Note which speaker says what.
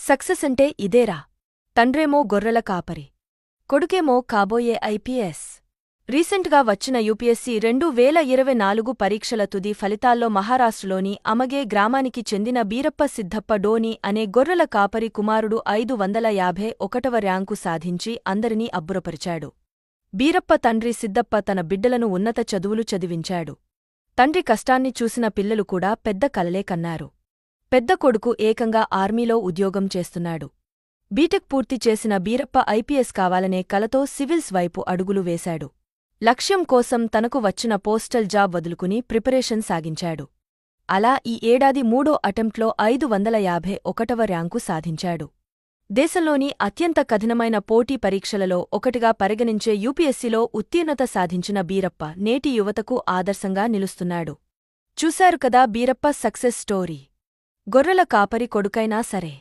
Speaker 1: Success అంటే ఇదేరా. తండ్రేమో గొర్రెల కాపరి, కొడుకేమో కాబోయే ఐపీఎస్. రీసెంట్గా వచ్చిన యూపీఎస్సీ 2024 పరీక్షల తుది ఫలితాల్లో మహారాష్ట్రలోని అమగే గ్రామానికి చెందిన బీరప్ప సిద్ధప్ప డోని అనే గొర్రెల కాపరి కుమారుడు 551వ ర్యాంకు సాధించి అందరినీ అబ్బురపరిచాడు. బీరప్ప తండ్రి సిద్దప్ప తన బిడ్డలను ఉన్నత చదువులు చదివించాడు. తండ్రి కష్టాన్ని చూసిన పిల్లలు కూడా పెద్ద కలలే కన్నారు. పెద్ద కొడుకు ఏకంగా ఆర్మీలో ఉద్యోగం చేస్తున్నాడు. బీటెక్ పూర్తి చేసిన బీరప్ప ఐపీఎస్ కావాలనే కలతో సివిల్స్ వైపు అడుగులు వేశాడు. లక్ష్యం కోసం తనకు వచ్చిన పోస్టల్ జాబ్ వదులుకుని ప్రిపరేషన్ సాగించాడు. అలా ఈ ఏడాది 3వ అటెంప్ట్లో 551వ ర్యాంకు సాధించాడు. దేశంలోని అత్యంత కఠినమైన పోటీ పరీక్షలలో ఒకటిగా పరిగణించే యూపీఎస్సీలో ఉత్తీర్ణత సాధించిన బీరప్ప నేటి యువతకు ఆదర్శంగా నిలుస్తున్నాడు. చూశారు కదా బీరప్ప సక్సెస్ స్టోరీ. గొర్రెల కాపరి కొడుకైనా సరే